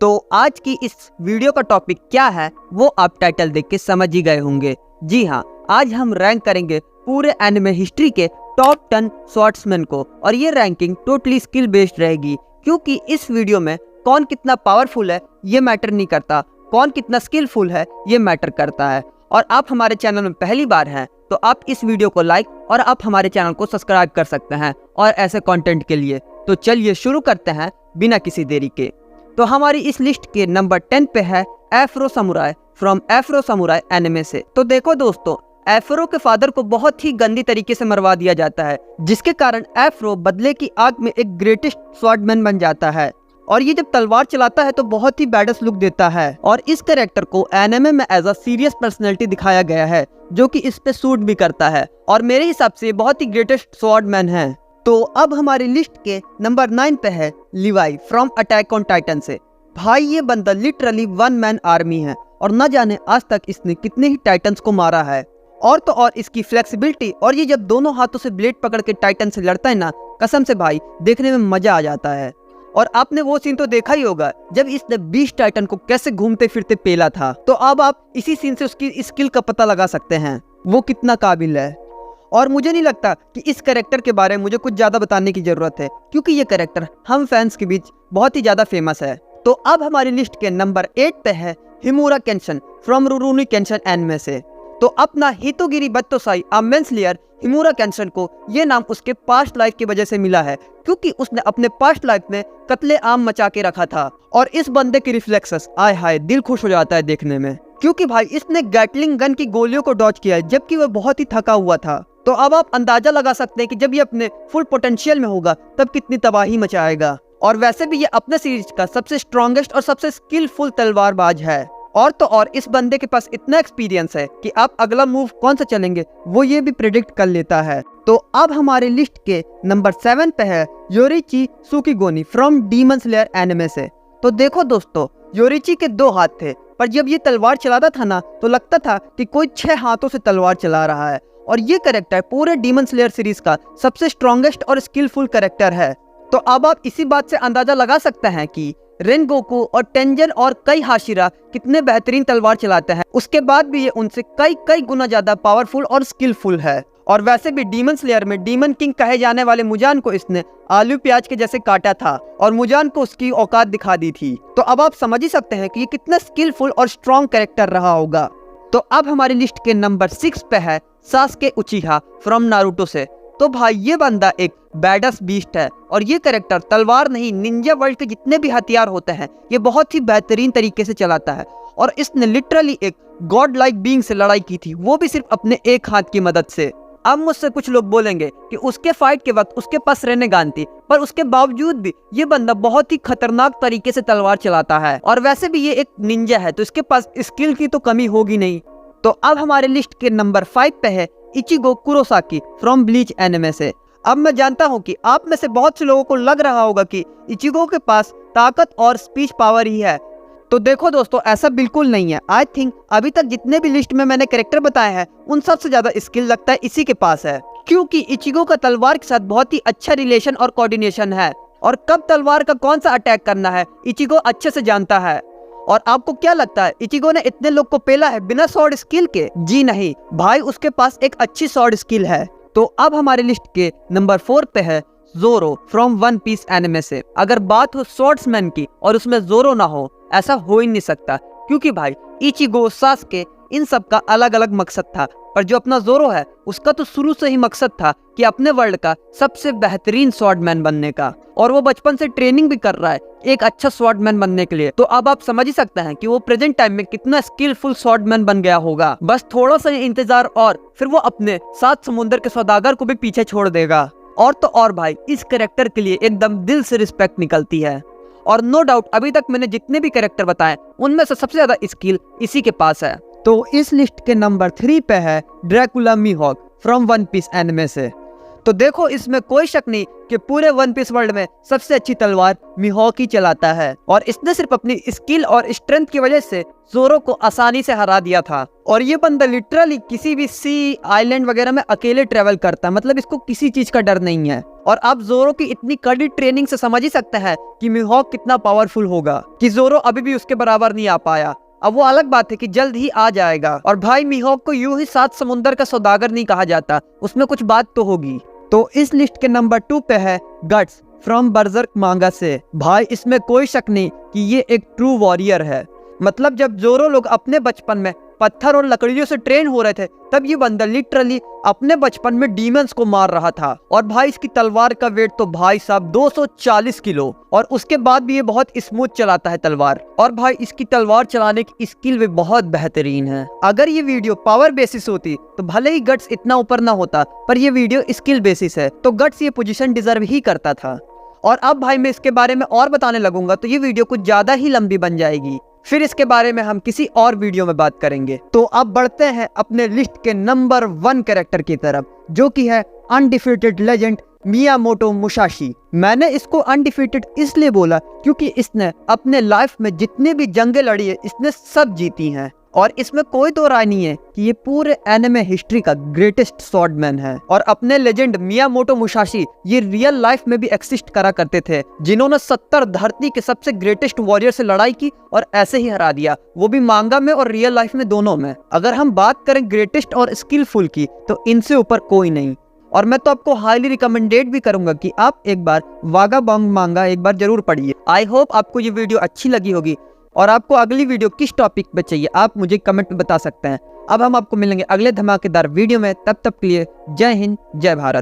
तो आज की इस वीडियो का टॉपिक क्या है वो आप टाइटल देख के समझ ही गए होंगे। जी हाँ, आज हम रैंक करेंगे पूरे एनिमे हिस्ट्री के टॉप 10 स्वॉर्ड्समैन को, और ये रैंकिंग टोटली स्किल बेस्ड रहेगी, क्योंकि इस वीडियो में कौन कितना पावरफुल है ये मैटर नहीं करता, कौन कितना स्किलफुल है ये मैटर करता है। और आप हमारे चैनल में पहली बार हैं तो आप इस वीडियो को लाइक और आप हमारे चैनल को सब्सक्राइब कर सकते हैं और ऐसे कंटेंट के लिए। तो चलिए शुरू करते हैं बिना किसी देरी के। तो हमारी इस लिस्ट के नंबर 10 पे है Afro samurai from Afro samurai anime से। तो देखो दोस्तों, एफ्रो के फादर को बहुत ही गंदी तरीके से मरवा दिया जाता है, जिसके कारण एफ्रो बदले की आग में एक ग्रेटेस्ट स्वॉर्डमैन बन जाता है। और ये जब तलवार चलाता है तो बहुत ही बैडस लुक देता है, और इस कैरेक्टर को एनिमे में एज अ सीरियस पर्सनैलिटी दिखाया गया है, जो कि इस पे सूट भी करता है, और मेरे हिसाब से बहुत ही ग्रेटेस्ट स्वॉर्डमैन है। तो अब हमारी लिस्ट के नंबर 9 पे है Levi from attack on Titan से। भाई ये बंदा लिटरली वन मैन आर्मी है, और न जाने आज तक इसने कितने ही टाइटन्स को मारा है। और तो और इसकी फ्लेक्सिबिलिटी, और ये जब दोनों हाथों से ब्लेड पकड़ के टाइटन से लड़ता है ना, कसम से भाई देखने में मजा आ जाता है। और आपने वो सीन तो देखा ही होगा जब इसने 20 टाइटन को कैसे घूमते फिरते पेला था। तो अब आप इसी सीन से उसकी स्किल का पता लगा सकते हैं वो कितना काबिल है। और मुझे नहीं लगता कि इस कैरेक्टर के बारे में मुझे कुछ ज्यादा बताने की जरूरत है, क्योंकि ये कैरेक्टर हम फैंस के बीच बहुत ही ज्यादा फेमस है। तो अब हमारी लिस्ट के नंबर 8 पे है हिमुरा केंशन फ्रॉम रुरोuni केंशन एनिमे से। तो अपना हितोगिरी बत्तोसाई मेन स्लेयर हिमुरा केंशन को ये नाम उसके पास्ट लाइफ की वजह से मिला है, क्योंकि उसने अपने पास्ट लाइफ में कत्ले आम मचा के रखा था। और इस बंदे की रिफ्लेक्सेस आय हाय दिल खुश हो जाता है देखने में, क्योंकि भाई इसने गैटलिंग गन की गोलियों को डॉज किया है जबकि वह बहुत ही थका हुआ था। तो अब आप अंदाजा लगा सकते हैं कि जब ये अपने फुल पोटेंशियल में होगा तब कितनी तबाही मचाएगा। और वैसे भी ये अपने सीरीज का सबसे स्ट्रॉन्गेस्ट और सबसे स्किलफुल तलवारबाज है। और तो और इस बंदे के पास इतना एक्सपीरियंस है कि आप अगला मूव कौन सा चलेंगे वो ये भी प्रेडिक्ट कर लेता है। तो अब हमारे लिस्ट के नंबर 7 पे है Yoriichi Tsugikuni from demon slayer anime से। तो देखो दोस्तों, योरिची के 2 हाथ थे, पर जब ये तलवार चलाता था ना तो लगता था कि कोई 6 हाथों से तलवार चला रहा है। और ये कैरेक्टर पूरे डीमन स्लेयर सीरीज का सबसे स्ट्रॉन्गेस्ट और स्किलफुल कैरेक्टर है। तो अब आप इसी बात से अंदाजा लगा सकते हैं कि रेनगोकू और टेंजन और कई हाशिरा कितने बेहतरीन तलवार चलाते हैं, उसके बाद भी ये उनसे कई गुना ज्यादा पावरफुल और स्किलफुल है। और वैसे भी डीमन स्लेयर में डीमन किंग कहे जाने वाले मुजान को इसने आलू प्याज के जैसे काटा था, और मुजान को उसकी औकात दिखा दी थी। तो अब आप समझ ही सकते हैं कि ये कितना स्किलफुल और स्ट्रॉन्ग कैरेक्टर रहा होगा। तो अब हमारी लिस्ट के नंबर 6 पे है सास्के उचिहा फ्रॉम नारुतो से। तो भाई ये बंदा एक बैडस बीस्ट है, और ये कैरेक्टर तलवार नहीं निंजा वर्ल्ड के जितने भी हथियार होते हैं ये बहुत ही बेहतरीन तरीके से चलाता है। और इसने लिटरली एक गॉड लाइक बीइंग से लड़ाई की थी, वो भी सिर्फ अपने एक हाथ की मदद से। अब मुझसे कुछ लोग बोलेंगे कि उसके फाइट के वक्त उसके पास रेनेगान थी, पर उसके बावजूद भी ये बंदा बहुत ही खतरनाक तरीके से तलवार चलाता है। और वैसे भी ये एक निंजा है तो इसके पास स्किल की तो कमी होगी नहीं। तो अब हमारे लिस्ट के नंबर 5 पे है Ichigo Kurosaki from bleach anime से। अब मैं जानता हूँ कि आप में से बहुत से लोगों को लग रहा होगा कि इचिगो के पास ताकत और स्पीच पावर ही है। तो देखो दोस्तों, ऐसा बिल्कुल नहीं है। आई थिंक अभी तक जितने भी लिस्ट में मैंने कैरेक्टर बताए हैं उन सबसे ज्यादा स्किल लगता है इसी के पास है, क्योंकि इचिगो का तलवार के साथ बहुत ही अच्छा रिलेशन और कोऑर्डिनेशन है, और कब तलवार का कौन सा अटैक करना है इचिगो अच्छे से जानता है। और आपको क्या लगता है इचिगो ने इतने लोग को पेला है बिना स्वॉर्ड स्किल के? जी नहीं भाई, उसके पास एक अच्छी स्वॉर्ड स्किल है। तो अब हमारे लिस्ट के नंबर 4 पे है जोरो फ्रॉम वन पीस एनिमे से। अगर बात हो स्वॉर्ड्समैन की और उसमें जोरो ना हो, ऐसा हो ही नहीं सकता, क्योंकि भाई इचिगो सास्के इन सब का अलग अलग मकसद था, पर जो अपना जोरो है उसका तो शुरू से ही मकसद था कि अपने वर्ल्ड का सबसे बेहतरीन स्वॉर्डमैन बनने का, और वो बचपन से ट्रेनिंग भी कर रहा है एक अच्छा स्वॉर्डमैन बनने के लिए। तो अब आप समझ ही सकते हैं कि वो प्रेजेंट टाइम में कितना स्किलफुल स्वॉर्डमैन बन गया होगा। बस थोड़ा सा इंतजार और फिर वो अपने 7 समुंदर के सौदागर को भी पीछे छोड़ देगा। और तो और भाई इस कैरेक्टर के लिए एकदम दिल से रिस्पेक्ट निकलती है। और नो डाउट अभी तक मैंने जितने भी कैरेक्टर बताए उनमें से सबसे ज्यादा स्किल इसी के पास है। तो इस लिस्ट के नंबर 3 पे है Dracule Mihawk from one piece anime से। तो देखो इसमें कोई शक नहीं कि पूरे वन पीस वर्ल्ड में सबसे अच्छी तलवार मिहोक ही चलाता है और इसने सिर्फ अपनी स्किल और स्ट्रेंथ की वजह से जोरो को आसानी से हरा दिया था। और ये बंदा लिटरली किसी भी सी आइलैंड वगैरह में अकेले ट्रेवल करता है, मतलब इसको किसी चीज का डर नहीं है। और आप जोरो की इतनी कड़ी ट्रेनिंग से समझ ही सकते हैं कि मिहोक कितना पावरफुल होगा, कि जोरो अभी भी उसके बराबर नहीं आ पाया। अब वो अलग बात है कि जल्द ही आ जाएगा। और भाई मिहोक को यूं ही 7 समुंदर का सौदागर नहीं कहा जाता, उसमें कुछ बात तो होगी। तो इस लिस्ट के नंबर 2 पे है गट्स फ्रॉम बर्जर्क मांगा से। भाई इसमें कोई शक नहीं कि ये एक ट्रू वॉरियर है। मतलब जब जोरो लोग अपने बचपन में पत्थर और लकड़ियों से ट्रेन हो रहे थे, तब ये बंदा लिटरली अपने बचपन में डीमंस को मार रहा था। और भाई इसकी तलवार का वेट तो भाई साहब 240 किलो, और उसके बाद भी ये बहुत स्मूथ चलाता है तलवार। और भाई इसकी तलवार चलाने की स्किल भी बहुत बेहतरीन है। अगर ये वीडियो पावर बेसिस होती तो भले ही गट्स इतना ऊपर ना होता, पर ये वीडियो स्किल बेसिस है तो गट्स ये पोजीशन डिजर्व ही करता था। और अब भाई मैं इसके बारे में और बताने लगूंगा तो ये वीडियो कुछ ज्यादा ही लंबी बन जाएगी, फिर इसके बारे में हम किसी और वीडियो में बात करेंगे। तो अब बढ़ते हैं अपने लिस्ट के नंबर 1 कैरेक्टर की तरफ, जो कि है अनडिफीटेड लेजेंड मियामोटो मुसाशी। मैंने इसको अनडिफीटेड इसलिए बोला क्योंकि इसने अपने लाइफ में जितने भी जंगें लड़ी है इसने सब जीती हैं, और इसमें कोई दो राय नहीं है कि ये पूरे एनिमे हिस्ट्री का ग्रेटेस्ट स्वॉर्डमैन है। और अपने लेजेंड मियामोटो मुसाशी ये रियल लाइफ में भी एक्सिस्ट करा करते थे, जिन्होंने 70 धरती के सबसे ग्रेटेस्ट वॉरियर से लड़ाई की और ऐसे ही हरा दिया, वो भी मांगा में और रियल लाइफ में दोनों में। अगर हम बात करें ग्रेटेस्ट और स्किलफुल की तो इनसे ऊपर कोई नहीं। और मैं तो आपको हाईली रिकमेंडेड भी करूंगा कि आप एक बार वागाबॉन्ग मांगा एक बार जरूर पढ़िए। आई होप आपको ये वीडियो अच्छी लगी होगी, और आपको अगली वीडियो किस टॉपिक पे चाहिए आप मुझे कमेंट में बता सकते हैं। अब हम आपको मिलेंगे अगले धमाकेदार वीडियो में, तब तक के लिए जय हिंद जय भारत।